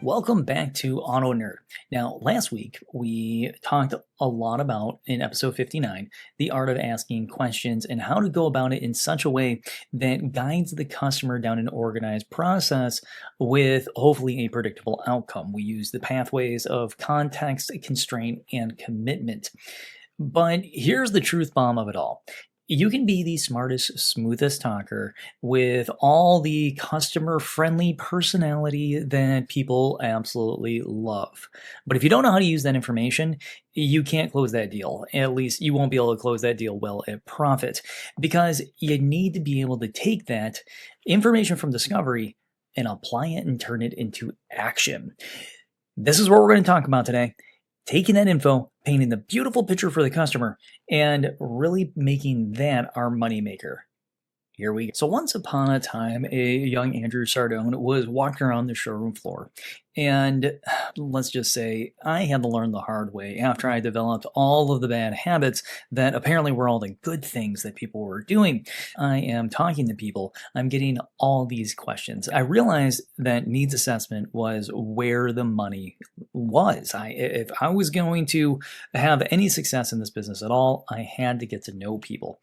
Welcome back to AutoKnerd. Now, last week we talked a lot about, in episode 59, the art of asking questions and how to go about it in such a way that guides the customer down an organized process with hopefully a predictable outcome. We use the pathways of context, constraint, and commitment. But here's the truth bomb of it all. You can be the smartest, smoothest talker with all the customer friendly personality that people absolutely love. But if you don't know how to use that information, you can't close that deal. At least you won't be able to close that deal well at profit, because you need to be able to take that information from discovery and apply it and turn it into action. This is what we're going to talk about today. Taking that info, painting the beautiful picture for the customer, and really making that our moneymaker. Here we go. So once upon a time, a young Andrew Sardone was walking around the showroom floor. And let's just say I had to learn the hard way after I developed all of the bad habits that apparently were all the good things that people were doing. I am talking to people. I'm getting all these questions. I realized that needs assessment was where the money was. If I was going to have any success in this business at all, I had to get to know people.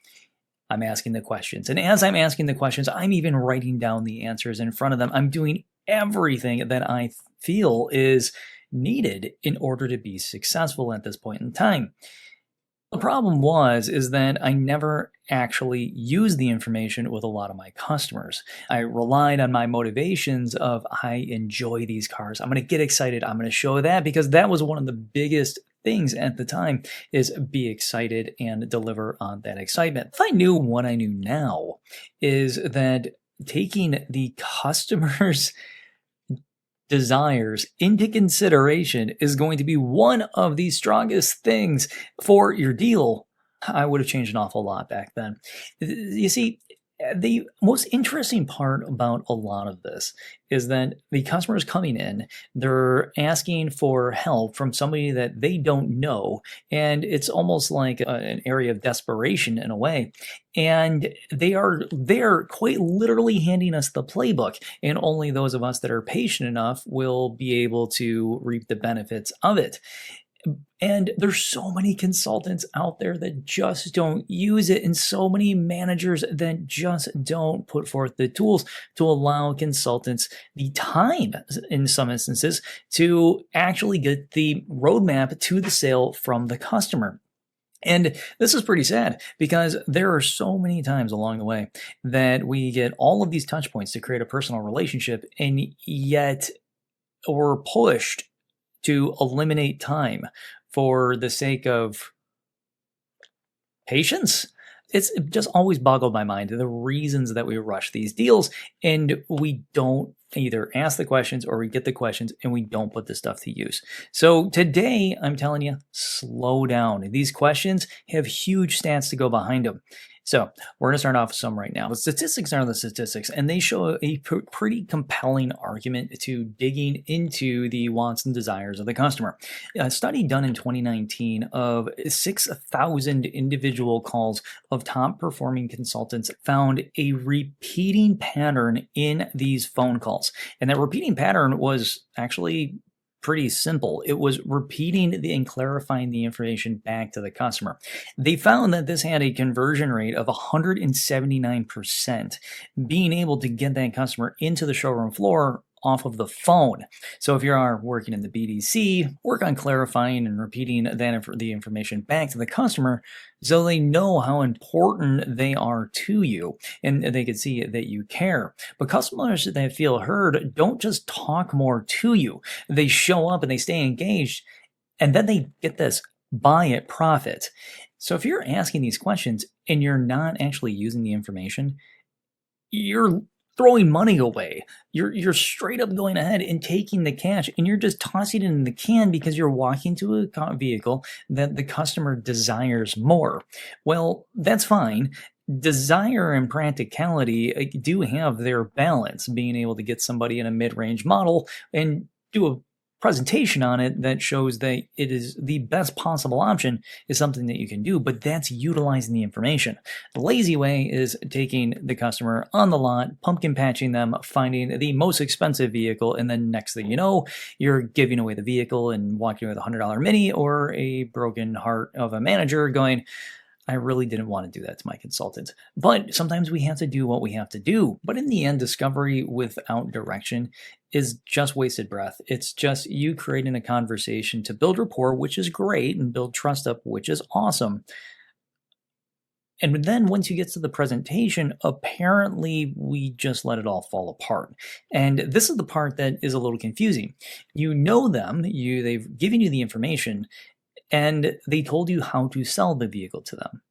I'm asking the questions. And as I'm asking the questions, I'm even writing down the answers in front of them. I'm doing everything that I feel is needed in order to be successful at this point in time. The problem is that I never actually used the information with a lot of my customers. I relied on my motivations of, I enjoy these cars. I'm going to get excited. I'm going to show that, because that was one of the biggest things at the time, is be excited and deliver on that excitement. If I knew what I knew now, is that taking the customer's desires into consideration is going to be one of the strongest things for your deal, I would have changed an awful lot back then. You see, the most interesting part about a lot of this is that the customer is coming in, they're asking for help from somebody that they don't know, and it's almost like an area of desperation in a way. And they're quite literally handing us the playbook, and only those of us that are patient enough will be able to reap the benefits of it. And there's so many consultants out there that just don't use it, and so many managers that just don't put forth the tools to allow consultants the time, in some instances, to actually get the roadmap to the sale from the customer. And this is pretty sad, because there are so many times along the way that we get all of these touch points to create a personal relationship, and yet we're pushed to eliminate time for the sake of patience. It's just always boggled my mind the reasons that we rush these deals, and we don't either ask the questions, or we get the questions and we don't put the stuff to use. So today, I'm telling you, slow down. These questions have huge stats to go behind them. So we're going to start off with some right now. The statistics are the statistics, and they show a pretty compelling argument to digging into the wants and desires of the customer. A study done in 2019 of 6,000 individual calls of top performing consultants found a repeating pattern in these phone calls. And that repeating pattern was actually pretty simple. It was repeating and clarifying the information back to the customer. They found that this had a conversion rate of 179%, being able to get that customer into the showroom floor off of the phone. So if you are working in the BDC, work on clarifying and repeating the information back to the customer so they know how important they are to you, and they can see that you care. But customers that feel heard don't just talk more to you. They show up and they stay engaged, and then they get this, buy at profit. So if you're asking these questions and you're not actually using the information, you're throwing money away. You're straight up going ahead and taking the cash, and you're just tossing it in the can because you're walking to a vehicle that the customer desires more. Well, that's fine. Desire and practicality do have their balance, being able to get somebody in a mid-range model and do a presentation on it that shows that it is the best possible option is something that you can do, but that's utilizing the information. The lazy way is taking the customer on the lot, pumpkin patching them, finding the most expensive vehicle, and then next thing you know, you're giving away the vehicle and walking away with a $100 Mini, or a broken heart of a manager going, I really didn't want to do that to my consultant. But sometimes we have to do what we have to do. But in the end, discovery without direction is just wasted breath. It's just you creating a conversation to build rapport, which is great, and build trust up, which is awesome. And then once you get to the presentation, apparently we just let it all fall apart. And this is the part that is a little confusing. You know them, they've given you the information, and they told you how to sell the vehicle to them.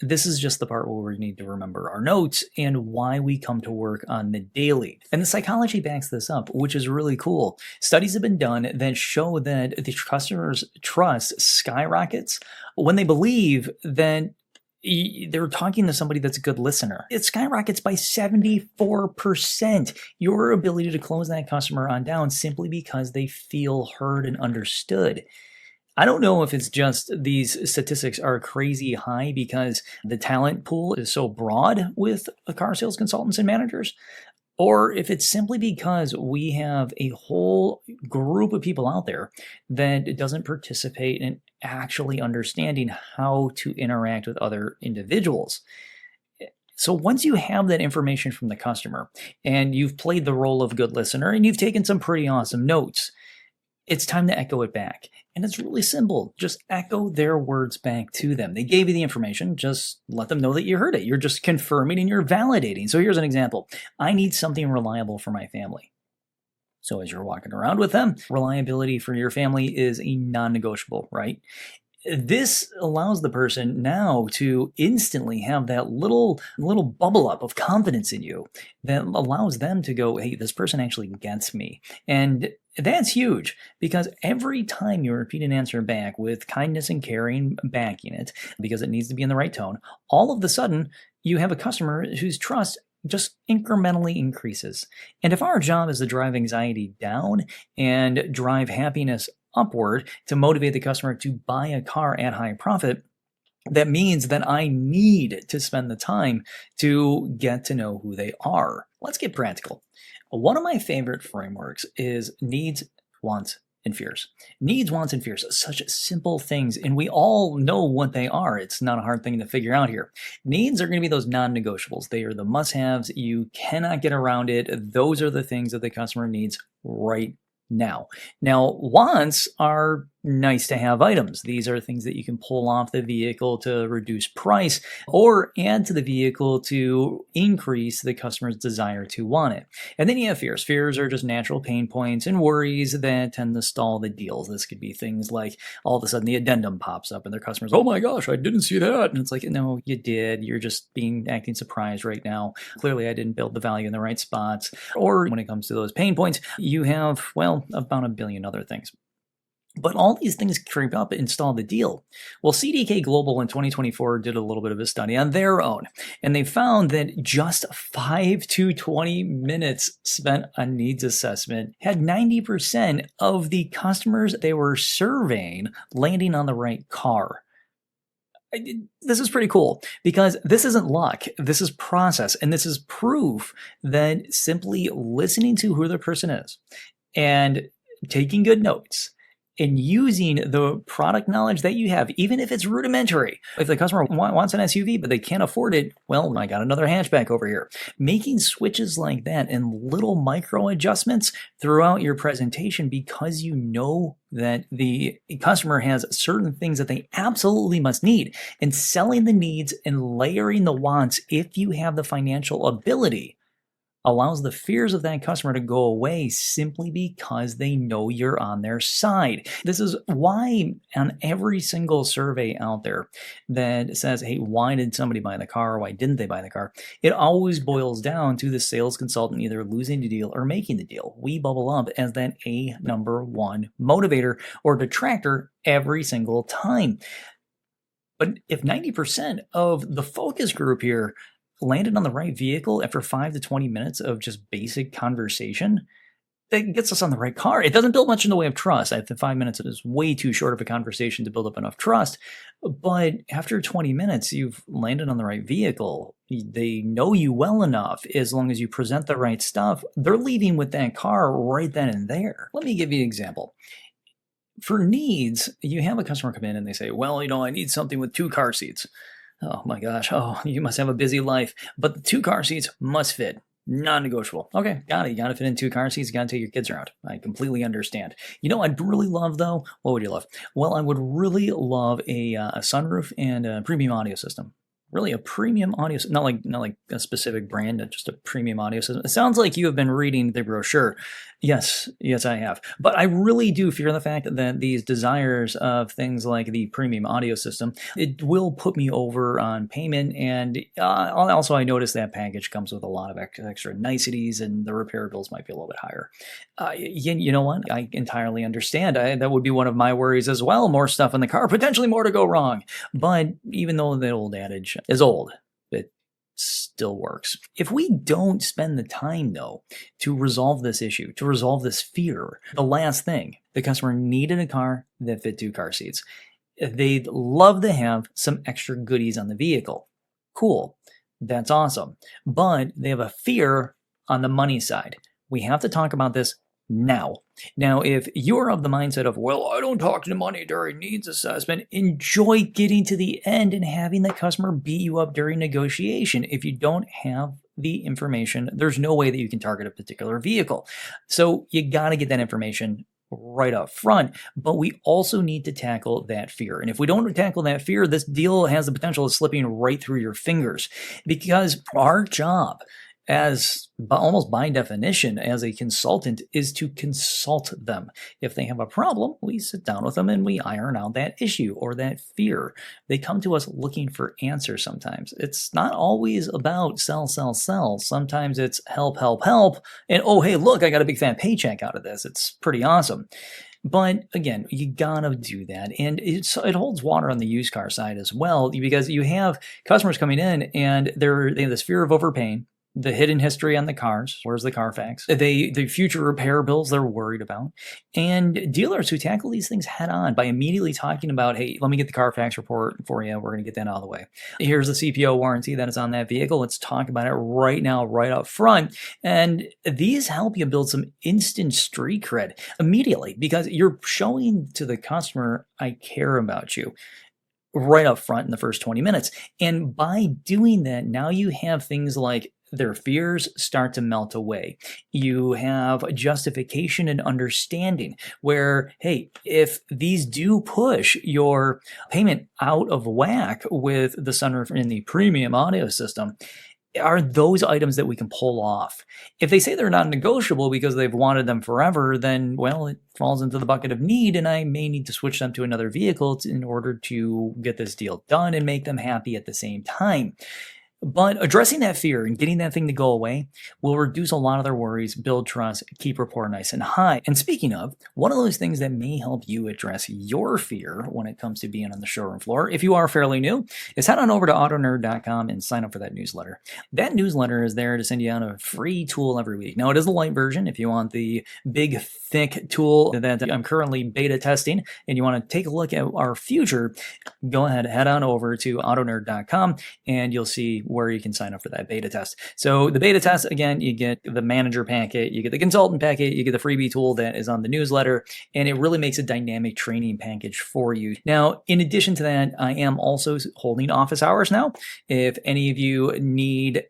This is just the part where we need to remember our notes and why we come to work on the daily. And the psychology backs this up, which is really cool. Studies have been done that show that the customer's trust skyrockets when they believe that they're talking to somebody that's a good listener. It skyrockets by 74%. Your ability to close that customer on down simply because they feel heard and understood. I don't know if it's just these statistics are crazy high because the talent pool is so broad with car sales consultants and managers, or if it's simply because we have a whole group of people out there that doesn't participate in actually understanding how to interact with other individuals. So once you have that information from the customer and you've played the role of good listener and you've taken some pretty awesome notes, it's time to echo it back. And it's really simple. Just echo their words back to them. They gave you the information. Just let them know that you heard it. You're just confirming and you're validating. So here's an example. I need something reliable for my family. So as you're walking around with them, reliability for your family is a non-negotiable, right? This allows the person now to instantly have that little bubble up of confidence in you that allows them to go, hey, this person actually gets me. And that's huge because every time you repeat an answer back with kindness and caring backing it, because it needs to be in the right tone, all of a sudden you have a customer whose trust just incrementally increases. And if our job is to drive anxiety down and drive happiness upward to motivate the customer to buy a car at high profit, that means that I need to spend the time to get to know who they are. Let's get practical. One of my favorite frameworks is needs, wants, and fears. Needs, wants, and fears. Such simple things, and we all know what they are. It's not a hard thing to figure out here. Needs are going to be those non-negotiables. They are the must-haves. You cannot get around it. Those are the things that the customer needs right now. Wants are nice to have items. These are things that you can pull off the vehicle to reduce price or add to the vehicle to increase the customer's desire to want it. And then you have fears. Fears are just natural pain points and worries that tend to stall the deals. This could be things like all of a sudden the addendum pops up and their customers, oh my gosh, I didn't see that. And it's like, no, you did. You're just acting surprised right now. Clearly, I didn't build the value in the right spots. Or when it comes to those pain points, you have, well, about a billion other things. But all these things creep up and stall the deal. Well, CDK Global in 2024 did a little bit of a study on their own, and they found that just 5 to 20 minutes spent on needs assessment had 90% of the customers they were surveying landing on the right car. This is pretty cool because this isn't luck. This is process, and this is proof that simply listening to who the person is and taking good notes and using the product knowledge that you have, even if it's rudimentary. If the customer wants an SUV, but they can't afford it, well, I got another hatchback over here. Making switches like that and little micro adjustments throughout your presentation because you know that the customer has certain things that they absolutely must need, and selling the needs and layering the wants if you have the financial ability allows the fears of that customer to go away simply because they know you're on their side. This is why on every single survey out there that says, hey, why did somebody buy the car? Why didn't they buy the car? It always boils down to the sales consultant either losing the deal or making the deal. We bubble up as that number one motivator or detractor every single time. But if 90% of the focus group here landed on the right vehicle after 5 to 20 minutes of just basic conversation, that gets us on the right car. It doesn't build much in the way of trust. I think 5 minutes is way too short of a conversation to build up enough trust. But after 20 minutes, you've landed on the right vehicle. They know you well enough. As long as you present the right stuff, they're leaving with that car right then and there. Let me give you an example. For needs, you have a customer come in and they say, well, I need something with 2 car seats. Oh my gosh. Oh, you must have a busy life. But the 2 car seats must fit. Non-negotiable. Okay, got it. You got to fit in 2 car seats. You got to take your kids around. I completely understand. I'd really love though. What would you love? Well, I would really love a sunroof and a premium audio system. Really, a premium audio, not like a specific brand, just a premium audio system. It sounds like you have been reading the brochure. Yes, I have. But I really do fear the fact that these desires of things like the premium audio system, it will put me over on payment. And also, I noticed that package comes with a lot of extra niceties, and the repair bills might be a little bit higher. You know what? I entirely understand. That would be one of my worries as well. More stuff in the car, potentially more to go wrong. But even though the old adage is old, it still works. If we don't spend the time, though, to resolve this issue, to resolve this fear, the last thing, the customer needed a car that fit 2 car seats. They'd love to have some extra goodies on the vehicle. Cool. That's awesome. But they have a fear on the money side. We have to talk about this now. Now, if you're of the mindset of, well, I don't talk to money during needs assessment, enjoy getting to the end and having the customer beat you up during negotiation. If you don't have the information, there's no way that you can target a particular vehicle. So you got to get that information right up front, but we also need to tackle that fear. And if we don't tackle that fear, this deal has the potential of slipping right through your fingers, because our job, as almost by definition as a consultant, is to consult them. If they have a problem, we sit down with them and we iron out that issue or that fear. They come to us looking for answers sometimes. It's not always about sell. Sometimes it's help. And oh, hey, look, I got a big fat paycheck out of this. It's pretty awesome. But again, you gotta do that. And it holds water on the used car side as well, because you have customers coming in and they have this fear of overpaying. The hidden history on the cars. Where's the Carfax? The future repair bills they're worried about. And dealers who tackle these things head on by immediately talking about, hey, let me get the Carfax report for you. We're going to get that out of the way. Here's the CPO warranty that is on that vehicle. Let's talk about it right now, right up front. And these help you build some instant street cred immediately, because you're showing to the customer, I care about you, right up front in the first 20 minutes. And by doing that, now you have things like their fears start to melt away. You have justification and understanding where, hey, if these do push your payment out of whack with the sunroof and the premium audio system, are those items that we can pull off. If they say they're not negotiable because they've wanted them forever, then, well, it falls into the bucket of need, and I may need to switch them to another vehicle in order to get this deal done and make them happy at the same time. But addressing that fear and getting that thing to go away will reduce a lot of their worries, build trust, keep rapport nice and high. And speaking of, one of those things that may help you address your fear when it comes to being on the showroom floor, if you are fairly new, is head on over to AutoKnerd.com and sign up for that newsletter. That newsletter is there to send you out a free tool every week. Now, it is the light version. If you want the big, thick tool that I'm currently beta testing and you want to take a look at our future, go ahead, head on over to AutoKnerd.com and you'll see where you can sign up for that beta test. So the beta test, again, you get the manager packet, you get the consultant packet, you get the freebie tool that is on the newsletter, and it really makes a dynamic training package for you. Now, in addition to that, I am also holding office hours now. If any of you need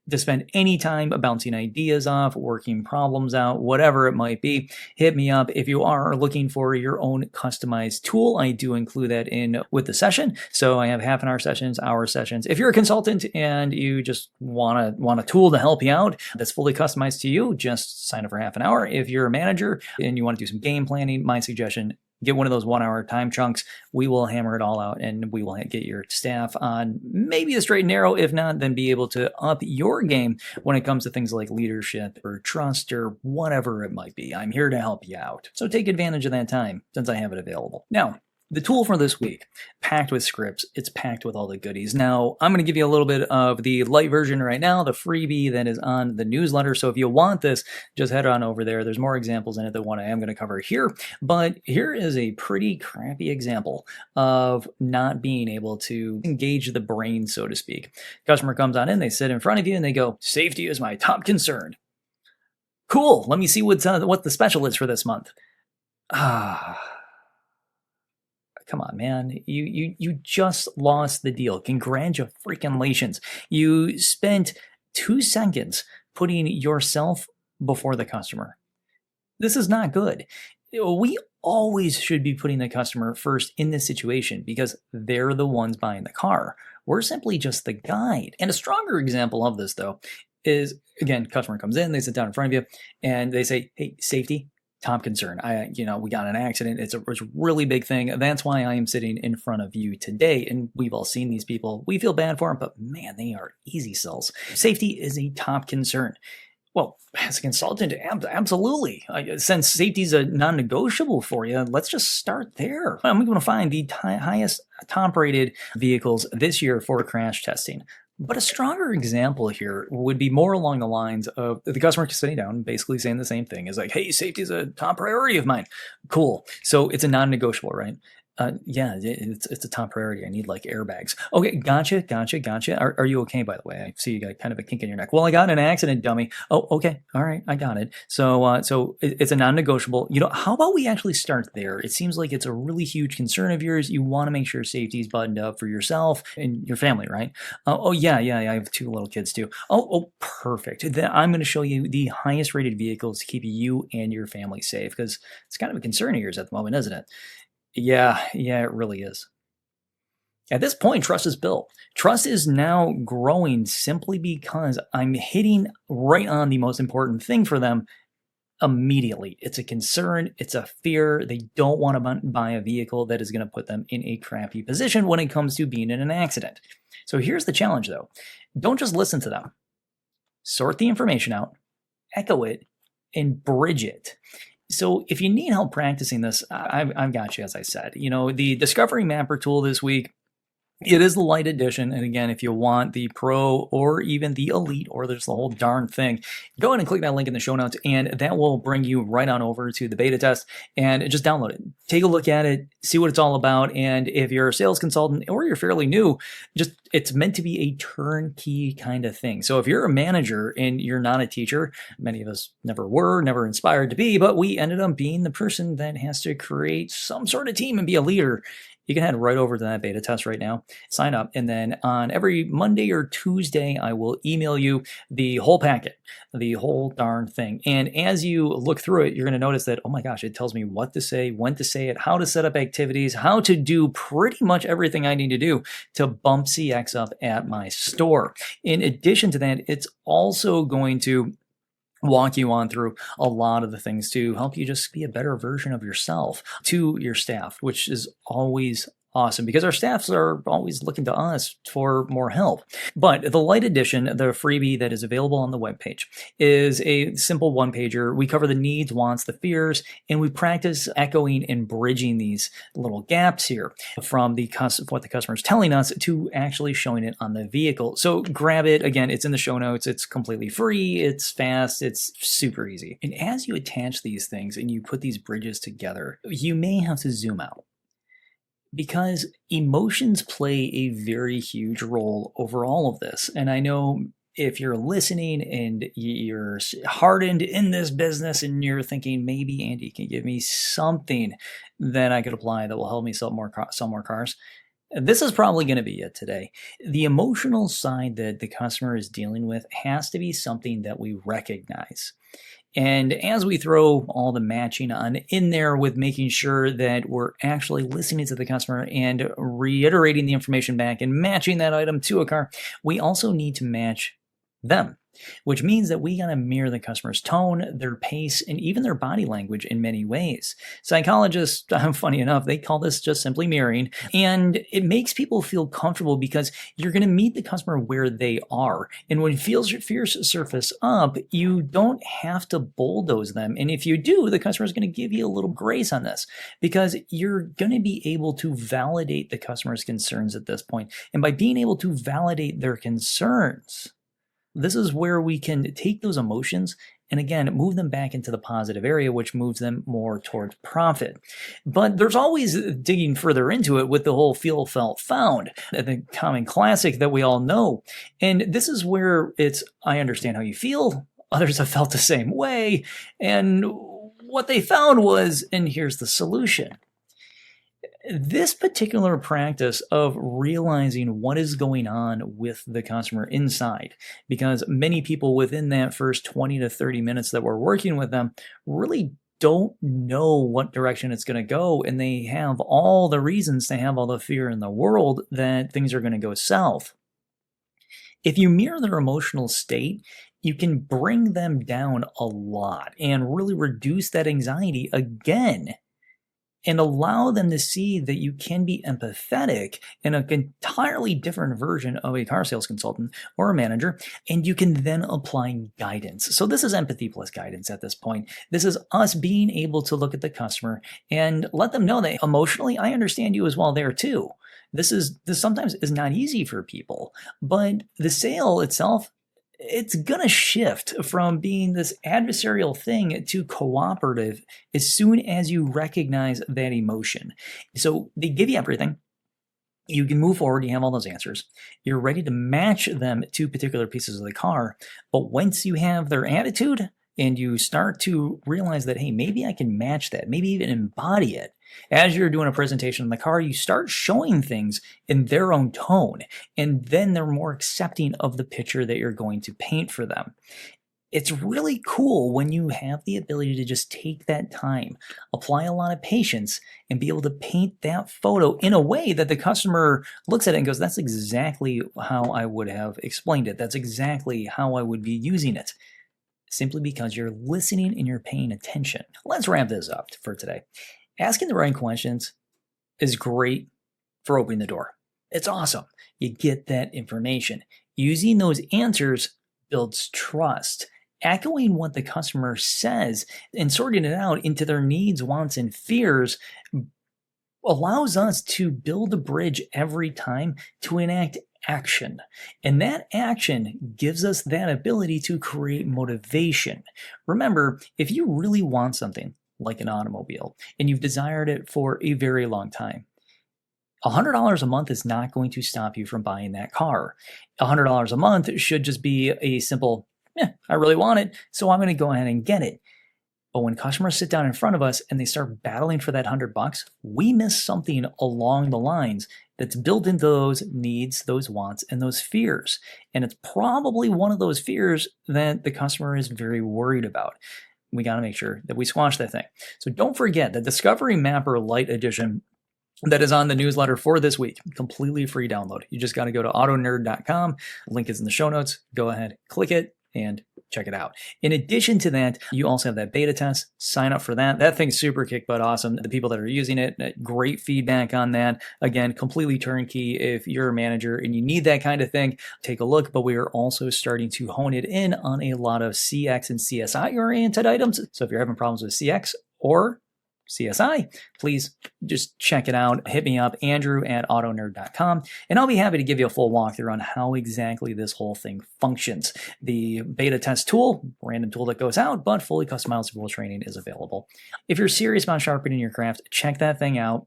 to spend any time bouncing ideas off, working problems out, whatever it might be, hit me up. If you are looking for your own customized tool, I do include that in with the session. So I have half an hour sessions, hour sessions. If you're a consultant and you just want a tool to help you out that's fully customized to you, just sign up for half an hour. If you're a manager and you want to do some game planning, my suggestion, get one of those 1 hour time chunks. We will hammer it all out and we will get your staff on maybe a straight and narrow. If not, then be able to up your game when it comes to things like leadership or trust or whatever it might be. I'm here to help you out. So take advantage of that time since I have it available. Now, The tool for this week, packed with scripts, it's packed with all the goodies. Now, I'm going to give you a little bit of the light version right now, the freebie that is on the newsletter. So if you want this, just head on over there. There's more examples in it than what I am going to cover here. But here is a pretty crappy example of not being able to engage the brain, so to speak. Customer comes on in, they sit in front of you, and they go, "Safety is my top concern." Cool. Let me see what the special is for this month. Come on, man. You just lost the deal. Congratulations. You spent 2 seconds putting yourself before the customer. This is not good. We always should be putting the customer first in this situation because they're the ones buying the car. We're simply just the guide. And a stronger example of this, though, is, again, customer comes in, they sit down in front of you, and they say, "Hey, safety, top concern. We got an accident. It's a really big thing. That's why I am sitting in front of you today." And we've all seen these people. We feel bad for them, but man, they are easy sells. Safety is a top concern. Well, as a consultant, absolutely. Since safety is a non-negotiable for you, let's just start there. I'm going to find the highest top-rated vehicles this year for crash testing. But a stronger example here would be more along the lines of the customer sitting down, basically saying the same thing. Is like, "Hey, safety is a top priority of mine." Cool. So it's a non-negotiable, right? Yeah, it's a top priority. I need like airbags. Okay, gotcha. Are you okay, by the way? I see you got kind of a kink in your neck. Well, I got in an accident, dummy. Oh, okay. All right, I got it. So it's a non-negotiable. How about we actually start there? It seems like it's a really huge concern of yours. You want to make sure safety is buttoned up for yourself and your family, right? Yeah. I have 2 little kids too. Oh, perfect. Then I'm going to show you the highest rated vehicles to keep you and your family safe because it's kind of a concern of yours at the moment, isn't it? Yeah, it really is. At this point, trust is built. Trust is now growing simply because I'm hitting right on the most important thing for them immediately. It's a concern. It's a fear. They don't want to buy a vehicle that is going to put them in a crappy position when it comes to being in an accident. So here's the challenge, though. Don't just listen to them. Sort the information out, echo it, and bridge it. So if you need help practicing this, I've got you, as I said. The Discovery Mapper tool this week, it is the light edition. And again, if you want the Pro or even the Elite, or there's the whole darn thing, go ahead and click that link in the show notes, and that will bring you right on over to the beta test and just download it. Take a look at it, see what it's all about. And if you're a sales consultant or you're fairly new, it's meant to be a turnkey kind of thing. So if you're a manager and you're not a teacher, many of us never were, never inspired to be, but we ended up being the person that has to create some sort of team and be a leader. You can head right over to that beta test right now, sign up, and then on every Monday or Tuesday, I will email you the whole packet, the whole darn thing. And as you look through it, you're going to notice that, oh my gosh, it tells me what to say, when to say it, how to set up activities, how to do pretty much everything I need to do to bump CX up at my store. In addition to that, it's also going to walk you on through a lot of the things to help you just be a better version of yourself to your staff, which is always awesome because our staffs are always looking to us for more help. But the light edition, the freebie that is available on the webpage, is a simple one-pager. We cover the needs, wants, the fears, and we practice echoing and bridging these little gaps here from what the customer is telling us to actually showing it on the vehicle. So grab it. Again, it's in the show notes. It's completely free. It's fast. It's super easy. And as you attach these things and you put these bridges together, you may have to zoom out, because emotions play a very huge role over all of this. And I know if you're listening and you're hardened in this business and you're thinking, maybe Andy can give me something that I could apply that will help me sell more cars, this is probably going to be it today. The emotional side that the customer is dealing with has to be something that we recognize. And as we throw all the matching on in there with making sure that we're actually listening to the customer and reiterating the information back and matching that item to a car, we also need to match them. which means that we got to mirror the customer's tone, their pace, and even their body language in many ways. Psychologists, funny enough, they call this just simply mirroring, and it makes people feel comfortable because you're going to meet the customer where they are. And when fears surface up, you don't have to bulldoze them. And if you do, the customer is going to give you a little grace on this because you're going to be able to validate the customer's concerns at this point. And by being able to validate their concerns, this is where we can take those emotions and again, move them back into the positive area, which moves them more towards profit. But there's always digging further into it with the whole feel, felt, found, the common classic that we all know. And this is where it's, I understand how you feel. Others have felt the same way. And what they found was, and here's the solution. This particular practice of realizing what is going on with the customer inside, because many people within that first 20 to 30 minutes that we're working with them really don't know what direction it's going to go, and they have all the reasons to have all the fear in the world that things are going to go south. If you mirror their emotional state, you can bring them down a lot and really reduce that anxiety again, and allow them to see that you can be empathetic in an entirely different version of a car sales consultant or a manager, and you can then apply guidance. So this is empathy plus guidance at this point. This is us being able to look at the customer and let them know that emotionally, I understand you as well there too. This sometimes is not easy for people, but the sale itself, it's going to shift from being this adversarial thing to cooperative as soon as you recognize that emotion. So they give you everything. You can move forward. You have all those answers. You're ready to match them to particular pieces of the car. But once you have their attitude and you start to realize that, hey, maybe I can match that, maybe even embody it. As you're doing a presentation in the car, you start showing things in their own tone, and then they're more accepting of the picture that you're going to paint for them. It's really cool when you have the ability to just take that time, apply a lot of patience, and be able to paint that photo in a way that the customer looks at it and goes, that's exactly how I would have explained it. That's exactly how I would be using it. Simply because you're listening and you're paying attention. Let's wrap this up for today. Asking the right questions is great for opening the door. It's awesome. You get that information. Using those answers builds trust. Echoing what the customer says and sorting it out into their needs, wants, and fears allows us to build a bridge every time to enact action. And that action gives us that ability to create motivation. Remember, if you really want something, like an automobile, and you've desired it for a very long time, $100 a month is not going to stop you from buying that car. $100 a month should just be a simple, I really want it, so I'm going to go ahead and get it. But when customers sit down in front of us and they start battling for that $100, we miss something along the lines that's built into those needs, those wants, and those fears. And it's probably one of those fears that the customer is very worried about. We got to make sure that we squash that thing. So don't forget the Discovery Mapper Lite Edition that is on the newsletter for this week. Completely free download. You just got to go to AutoKnerd.com. Link is in the show notes. Go ahead, click it, and check it out. In addition to that, you also have that beta test. Sign up for that. That thing's super kick butt awesome. The people that are using it, great feedback on that. Again, completely turnkey. If you're a manager and you need that kind of thing, take a look. But we are also starting to hone it in on a lot of CX and CSI oriented items. So if you're having problems with CX or CSI, please just check it out. Hit me up, Andrew@AutoKnerd.com, and I'll be happy to give you a full walkthrough on how exactly this whole thing functions. The beta test tool, random tool that goes out, but fully customizable training is available. If you're serious about sharpening your craft, check that thing out.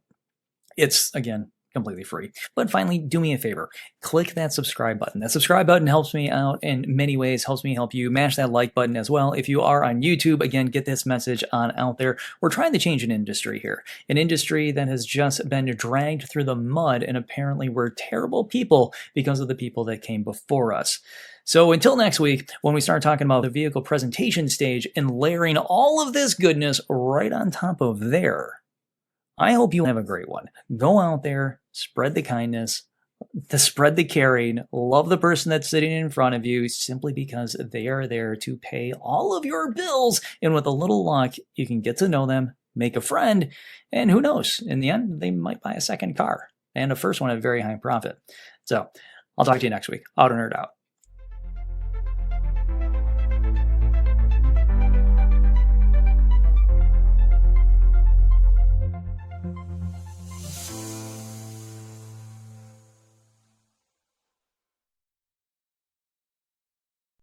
It's, again, completely free. But finally, do me a favor. Click that subscribe button. That subscribe button helps me out in many ways, helps me help you. Mash that like button as well. If you are on YouTube, again, get this message on out there. We're trying to change an industry here. An industry that has just been dragged through the mud, and apparently we're terrible people because of the people that came before us. So until next week, when we start talking about the vehicle presentation stage and layering all of this goodness right on top of there, I hope you have a great one. Go out there, spread the kindness, to spread the caring, love the person that's sitting in front of you simply because they are there to pay all of your bills. And with a little luck, you can get to know them, make a friend, and who knows, in the end, they might buy a second car and a first one at very high profit. So I'll talk to you next week. AutoKnerd out.